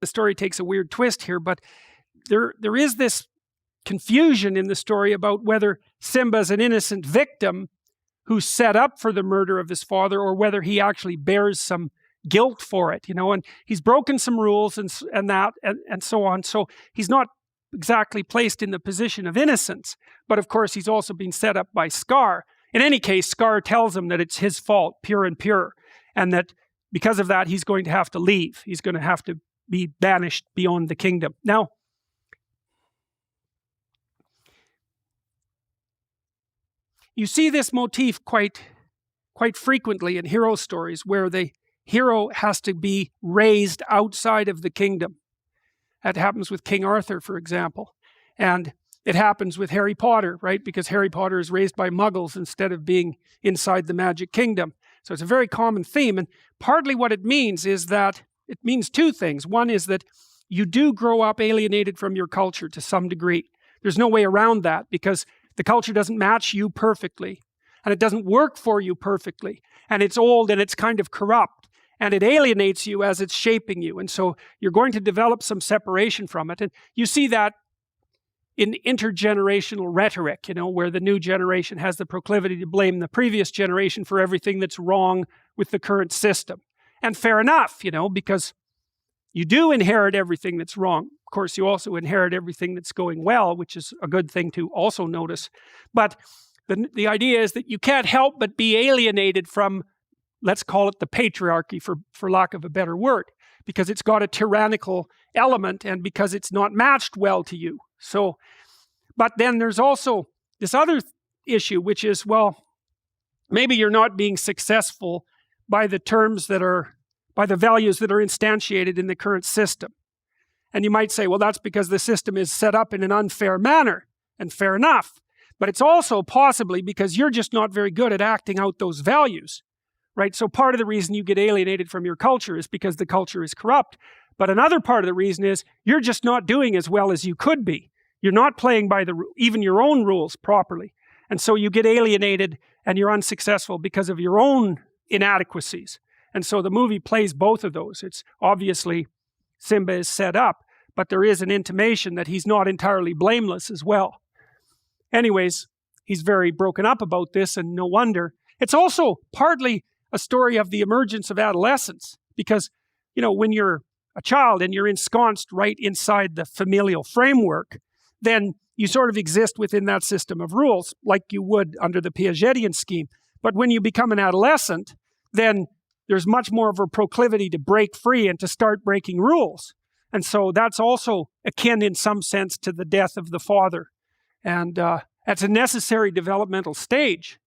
The story takes a weird twist here, but there is this confusion in the story about whether Simba's an innocent victim who's set up for the murder of his father, or whether he actually bears some guilt for it, and he's broken some rules and so on. So he's not exactly placed in the position of innocence, but of course he's also been set up by Scar. In any case, Scar tells him that it's his fault, pure and pure, and that because of that he's going to have to leave. He's going to have to be banished beyond the kingdom. Now, you see this motif quite frequently in hero stories, where the hero has to be raised outside of the kingdom. That happens with King Arthur, for example. And it happens with Harry Potter, right? Because Harry Potter is raised by muggles instead of being inside the magic kingdom. So it's a very common theme. And partly what it means is that it means two things. One is that you do grow up alienated from your culture to some degree. There's no way around that, because the culture doesn't match you perfectly, and it doesn't work for you perfectly, and it's old and it's kind of corrupt, and it alienates you as it's shaping you, and so you're going to develop some separation from it. And you see that in intergenerational rhetoric, where the new generation has the proclivity to blame the previous generation for everything that's wrong with the current system. And fair enough, because you do inherit everything that's wrong. Of course, you also inherit everything that's going well, which is a good thing to also notice. But the idea is that you can't help but be alienated from, let's call it the patriarchy, for lack of a better word, because it's got a tyrannical element and because it's not matched well to you. So, but then there's also this other issue, which is, well, maybe you're not being successful by the terms that are, by the values that are instantiated in the current system. And you might say, well, that's because the system is set up in an unfair manner, and fair enough. But it's also possibly because you're just not very good at acting out those values, right? So part of the reason you get alienated from your culture is because the culture is corrupt. But another part of the reason is you're just not doing as well as you could be. You're not playing by even your own rules properly. And so you get alienated and you're unsuccessful because of your own inadequacies. And so the movie plays both of those. It's obviously Simba is set up, but there is an intimation that he's not entirely blameless as well. Anyways, he's very broken up about this, and no wonder. It's also partly a story of the emergence of adolescence, because, when you're a child and you're ensconced right inside the familial framework, then you sort of exist within that system of rules, like you would under the Piagetian scheme. But when you become an adolescent, then there's much more of a proclivity to break free and to start breaking rules. And so that's also akin in some sense to the death of the father. And that's a necessary developmental stage.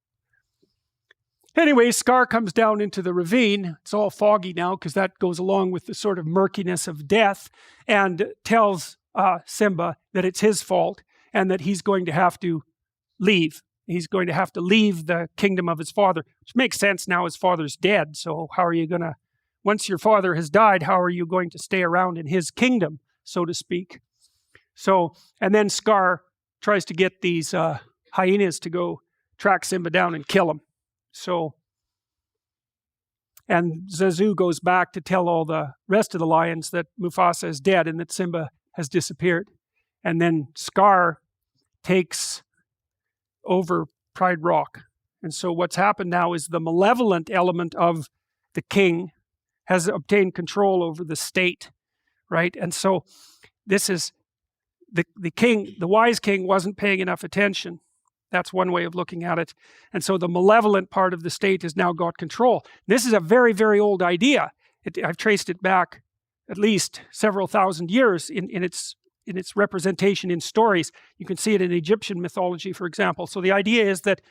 Anyway, Scar comes down into the ravine. It's all foggy now because that goes along with the sort of murkiness of death, and tells Simba that it's his fault and that he's going to have to leave. He's going to have to leave the kingdom of his father, which makes sense now. His father's dead. So how are you going to, once your father has died, how are you going to stay around in his kingdom, so to speak? So, and then Scar tries to get these hyenas to go track Simba down and kill him. So, and Zazu goes back to tell all the rest of the lions that Mufasa is dead and that Simba has disappeared. And then Scar takes over Pride Rock. And so what's happened now is the malevolent element of the king has obtained control over the state, right? And so this is the king, the wise king wasn't paying enough attention. That's one way of looking at it. And so the malevolent part of the state has now got control. This is a very, very old idea. I've traced it back at least several thousand years in its representation in stories. You can see it in Egyptian mythology, for example. So the idea is that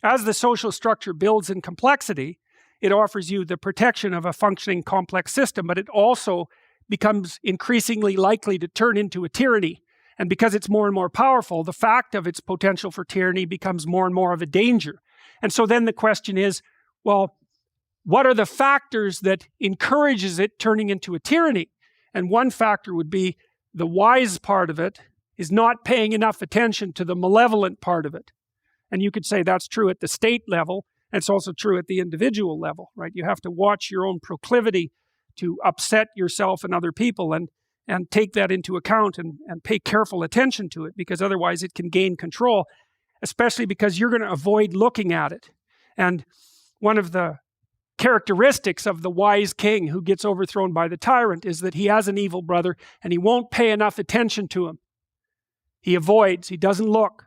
as the social structure builds in complexity, it offers you the protection of a functioning complex system, but it also becomes increasingly likely to turn into a tyranny. And because it's more and more powerful, the fact of its potential for tyranny becomes more and more of a danger. And so then the question is, well, what are the factors that encourages it turning into a tyranny? And one factor would be the wise part of it is not paying enough attention to the malevolent part of it. And you could say that's true at the state level, and it's also true at the individual level, right? You have to watch your own proclivity to upset yourself and other people, and take that into account, and pay careful attention to it, because otherwise it can gain control, especially because you're going to avoid looking at it. And one of the characteristics of the wise king who gets overthrown by the tyrant is that he has an evil brother and he won't pay enough attention to him. He avoids, he doesn't look.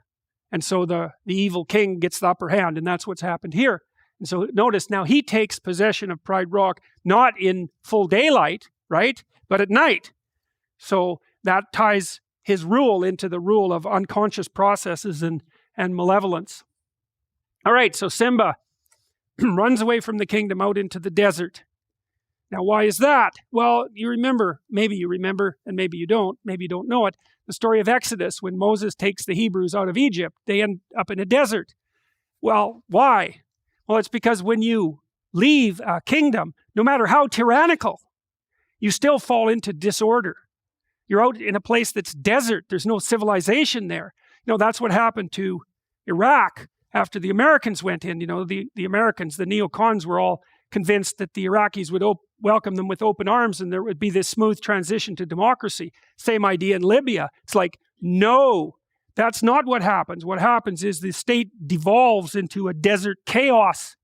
And so the evil king gets the upper hand, and that's what's happened here. And so notice now he takes possession of Pride Rock, not in full daylight, right? But at night. So that ties his rule into the rule of unconscious processes and malevolence. All right, so Simba runs away from the kingdom out into the desert. Now, why is that? Well, you remember, and maybe you don't know it, the story of Exodus, when Moses takes the Hebrews out of Egypt, they end up in a desert. Well, why? Well, it's because when you leave a kingdom, no matter how tyrannical, you still fall into disorder. You're out in a place that's desert. There's no civilization there. You know, that's what happened to Iraq after the Americans went in. You know, the Americans, the neocons, were all convinced that the Iraqis would welcome them with open arms and there would be this smooth transition to democracy. Same idea in Libya. It's like, no, that's not what happens. What happens is the state devolves into a desert chaos.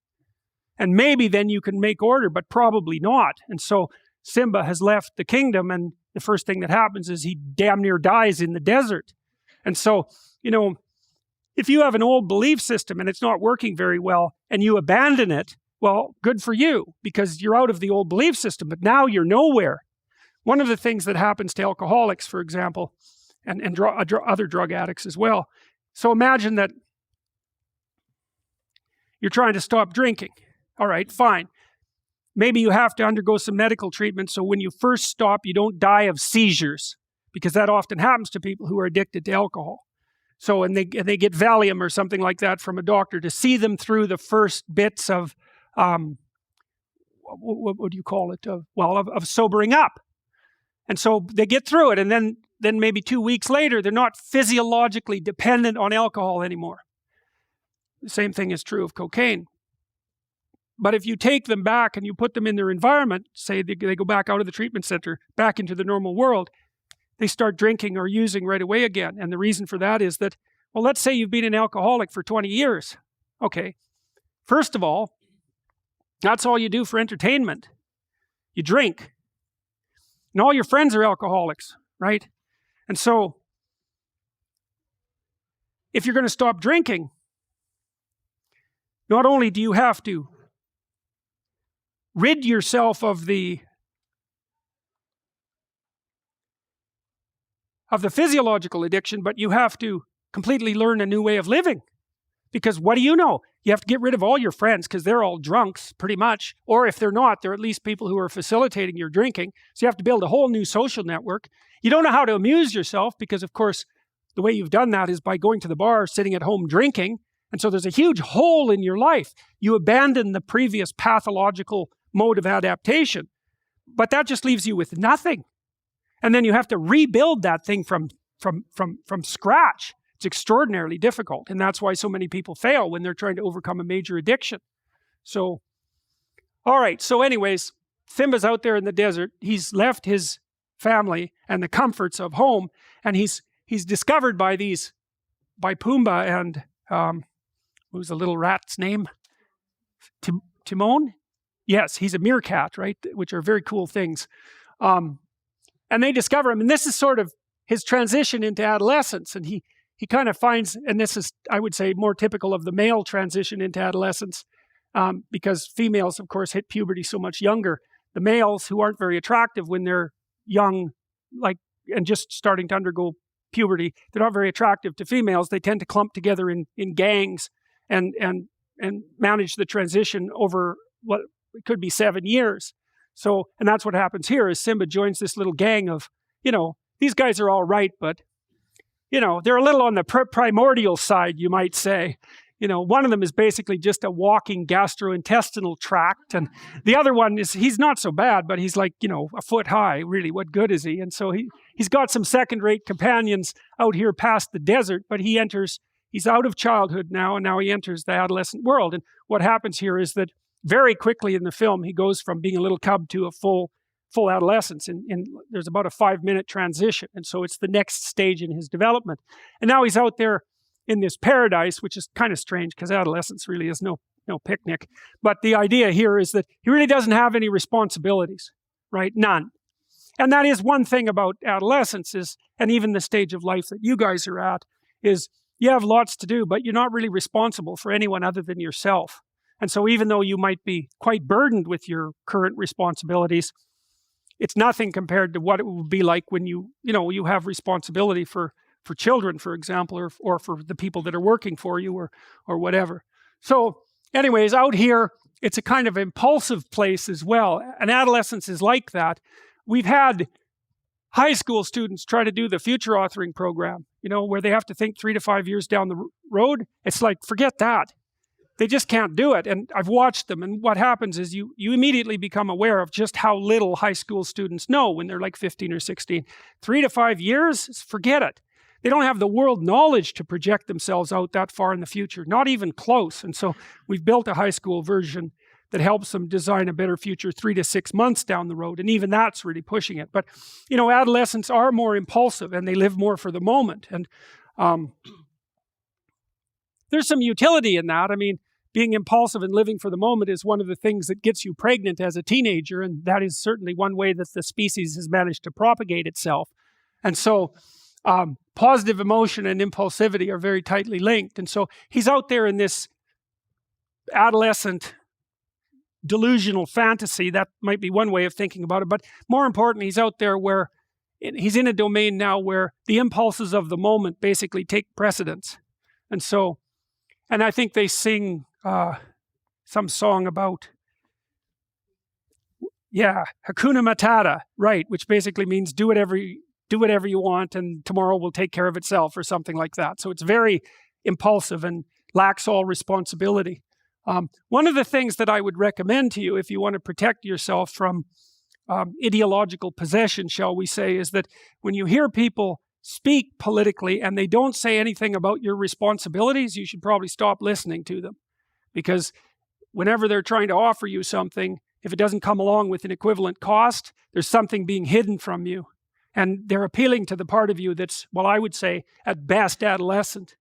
And maybe then you can make order, but probably not. And so Simba has left the kingdom, and the first thing that happens is he damn near dies in the desert. And so, you know, if you have an old belief system and it's not working very well and you abandon it, well, good for you, because you're out of the old belief system, but now you're nowhere. One of the things that happens to alcoholics, for example, and other drug addicts as well. So imagine that you're trying to stop drinking. All right, fine. Maybe you have to undergo some medical treatment so when you first stop, you don't die of seizures, because that often happens to people who are addicted to alcohol. So, and they get Valium or something like that from a doctor to see them through the first bits of, what would you call it? Of sobering up. And so they get through it, and then maybe 2 weeks later, they're not physiologically dependent on alcohol anymore. The same thing is true of cocaine. But if you take them back and you put them in their environment, say they go back out of the treatment center, back into the normal world, they start drinking or using right away again. And the reason for that is that, well, let's say you've been an alcoholic for 20 years. Okay. First of all, that's all you do for entertainment. You drink. And all your friends are alcoholics, right? And so, if you're going to stop drinking, not only do you have to rid yourself of the physiological addiction, but you have to completely learn a new way of living. Because what do you know? You have to get rid of all your friends because they're all drunks, pretty much. Or if they're not, they're at least people who are facilitating your drinking. So you have to build a whole new social network. You don't know how to amuse yourself because, of course, the way you've done that is by going to the bar, sitting at home drinking. And so there's a huge hole in your life. You abandon the previous pathological mode of adaptation. But that just leaves you with nothing. And then you have to rebuild that thing from scratch. It's extraordinarily difficult, and that's why so many people fail when they're trying to overcome a major addiction. So, all right, so anyways, Simba's out there in the desert. He's left his family and the comforts of home, and he's discovered by Pumbaa and, what was the little rat's name? Timon? Yes, he's a meerkat, right? Which are very cool things. And they discover him, and this is sort of his transition into adolescence, and he kind of finds, and this is, I would say, more typical of the male transition into adolescence, because females, of course, hit puberty so much younger. The males who aren't very attractive when they're young, and just starting to undergo puberty, they're not very attractive to females. They tend to clump together in gangs and manage the transition over what could be 7 years. So, and that's what happens here, is Simba joins this little gang of, these guys are all right, but they're a little on the primordial side, you might say. One of them is basically just a walking gastrointestinal tract. And the other one he's not so bad, but he's like, a foot high, really. What good is he? And so he's got some second-rate companions out here past the desert, but he's out of childhood now, and now he enters the adolescent world. And what happens here is that very quickly in the film, he goes from being a little cub to a full full adolescence. There's about a 5-minute transition, and so it's the next stage in his development. And now he's out there in this paradise, which is kind of strange because adolescence really is no picnic. But the idea here is that he really doesn't have any responsibilities, right? None. And that is one thing about adolescence is, and even the stage of life that you guys are at, is you have lots to do, but you're not really responsible for anyone other than yourself. And so even though you might be quite burdened with your current responsibilities, it's nothing compared to what it will be like when you have responsibility for children, for example, or for the people that are working for you or whatever. So anyways, out here, it's a kind of impulsive place as well. And adolescence is like that. We've had high school students try to do the future authoring program, where they have to think 3 to 5 years down the road. It's like, forget that. They just can't do it. And I've watched them. And what happens is you immediately become aware of just how little high school students know when they're like 15 or 16. 3 to 5 years, forget it. They don't have the world knowledge to project themselves out that far in the future, not even close. And so we've built a high school version that helps them design a better future 3 to 6 months down the road. And even that's really pushing it. But, adolescents are more impulsive and they live more for the moment. And there's some utility in that. I mean, being impulsive and living for the moment is one of the things that gets you pregnant as a teenager. And that is certainly one way that the species has managed to propagate itself. And so positive emotion and impulsivity are very tightly linked. And so he's out there in this adolescent delusional fantasy. That might be one way of thinking about it. But more importantly, he's out there where he's in a domain now where the impulses of the moment basically take precedence. And I think they sing some song about, Hakuna Matata, right, which basically means do whatever you want and tomorrow will take care of itself or something like that. So it's very impulsive and lacks all responsibility. One of the things that I would recommend to you if you want to protect yourself from ideological possession, shall we say, is that when you hear people speak politically and they don't say anything about your responsibilities, you should probably stop listening to them. Because whenever they're trying to offer you something, if it doesn't come along with an equivalent cost, there's something being hidden from you. And they're appealing to the part of you that's, well, I would say, at best adolescent.